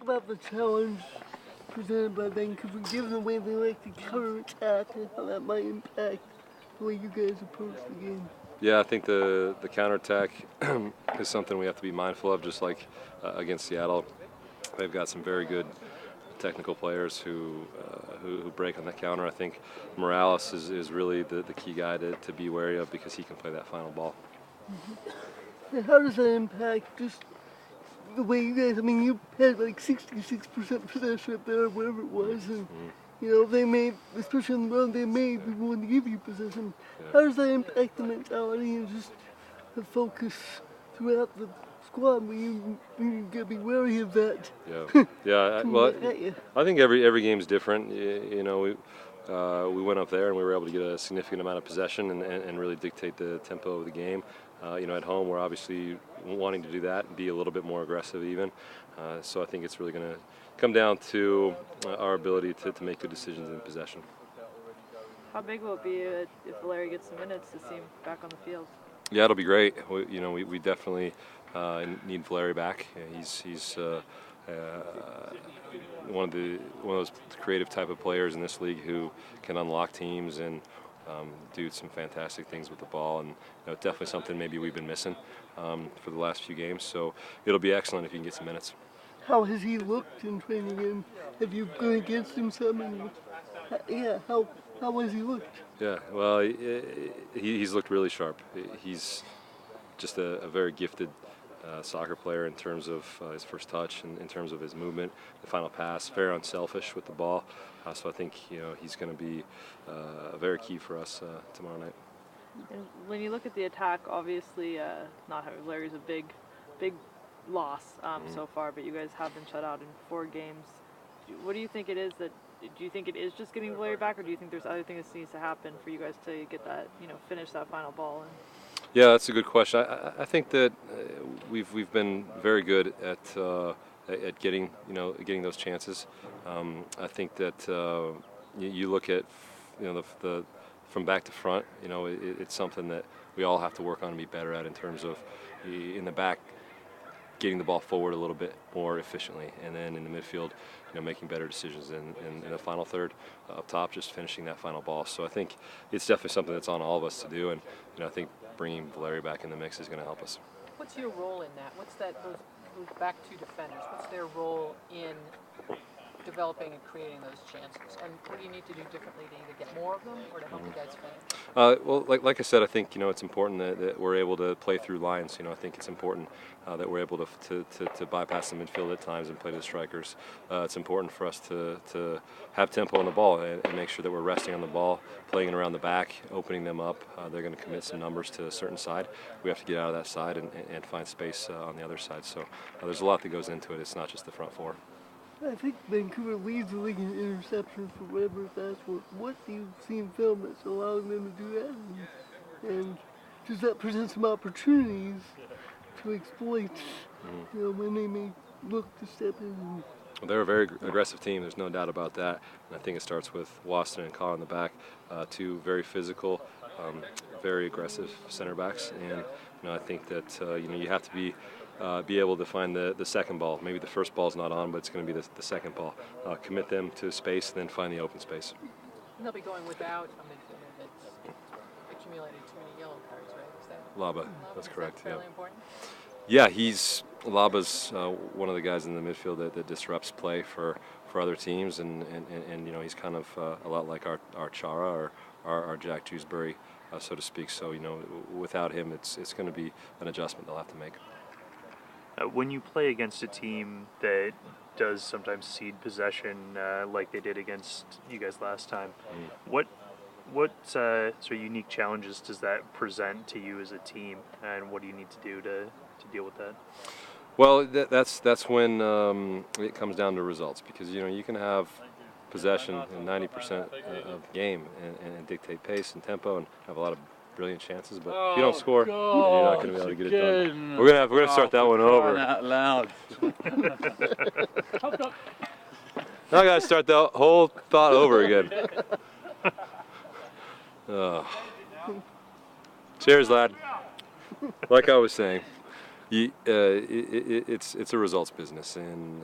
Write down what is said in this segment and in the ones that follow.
about the challenge presented by Vancouver, given the way they like to counterattack and how that might impact the way you guys approach the game? Yeah, I think the counterattack is something we have to be mindful of, just like against Seattle. They've got some very good technical players who break on the counter. I think Morales is really the key guy to be wary of because he can play that final ball. And how does that impact just the way you guys, I mean, you had like 66% possession up there, whatever it was, and you know, they may, especially on the road, they may be willing to give you possession. Yeah. How does that impact the mentality and just the focus throughout the squad when you gotta be wary of that? Yeah. Well, I think every game's different. You know, we went up there and we were able to get a significant amount of possession and really dictate the tempo of the game. You know, at home we're obviously wanting to do that and be a little bit more aggressive even. So I think it's really going to come down to our ability to make good decisions in possession. How big will it be if Valeri gets some minutes to see him back on the field? Yeah, it'll be great. We definitely need Valeri back. He's one of those creative type of players in this league who can unlock teams and do some fantastic things with the ball, and definitely something maybe we've been missing for the last few games. So it'll be excellent if you can get some minutes. How has he looked in training, and have you gone against him some? And how has he looked? Yeah, well, he's looked really sharp. He's just a very gifted soccer player in terms of his first touch and in terms of his movement, the final pass, very unselfish with the ball. So I think he's going to be very key for us tomorrow night. And when you look at the attack, obviously not having Larry's a big loss so far, but you guys have been shut out in 4 games. What do you think it is do you think it is just getting Larry back, or do you think there's other things that needs to happen for you guys to get that, finish that final ball? Yeah, that's a good question. I think that we've been very good at getting those chances. I think that you look at the from back to front. It's something that we all have to work on and be better at in terms of in the back getting the ball forward a little bit more efficiently, and then in the midfield, making better decisions, and in the final third up top, just finishing that final ball. So I think it's definitely something that's on all of us to do, and I think bringing Valeri back in the mix is going to help us. What's your role in that? What's that? Those back 2 defenders. What's their role in developing and creating those chances? And what do you need to do differently to either get more of them or to help you guys finish? Well, like I said, I think it's important that we're able to play through lines. I think it's important that we're able to bypass the midfield at times and play to the strikers. It's important for us to have tempo on the ball and make sure that we're resting on the ball, playing it around the back, opening them up. They're going to commit some numbers to a certain side. We have to get out of that side and find space on the other side. So there's a lot that goes into it. It's not just the front 4. I think Vancouver leads the league in interceptions for whatever that's worth. What do you see in film that's allowing them to do that? And does that present some opportunities to exploit, when they may look to step in? Well, they're a very aggressive team. There's no doubt about that. And I think it starts with Waston and Colin in the back, 2 very physical, very aggressive center backs. And I think that you have to be able to find the second ball. Maybe the first ball's not on, but it's going to be the second ball. Commit them to space, and then find the open space. And they'll be going without a midfielder that's accumulated too many yellow cards, right? Is that Laba, that's correct. Is that fairly important? Yeah, Laba's one of the guys in the midfield that disrupts play for other teams, and he's kind of a lot like our Chara or our Jack Dewsbury, so to speak. So without him, it's going to be an adjustment they'll have to make. When you play against a team that does sometimes cede possession, like they did against you guys last time, what sort of unique challenges does that present to you as a team, and what do you need to do to deal with that? Well, that's when it comes down to results, because you can have possession in 90% of the game and dictate pace and tempo and have a lot of brilliant chances, but if you don't score, then you're not going to be able to get it done. We're gonna start that one over. Out loud. Now I got to start the whole thought over again. Cheers, lad. Like I was saying, it's a results business, and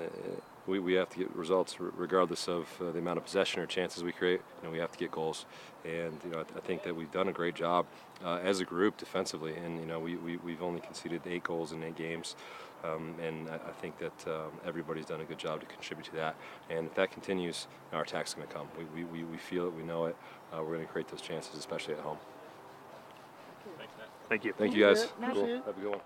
we have to get results regardless of the amount of possession or chances we create. We have to get goals, and I think that we've done a great job as a group defensively, and we've only conceded 8 goals in 8 games. And I think that everybody's done a good job to contribute to that. And if that continues, our attack's going to come. We feel it, we know it. We're going to create those chances, especially at home. Thank you. Thank you guys. Appreciate it. Have a good one.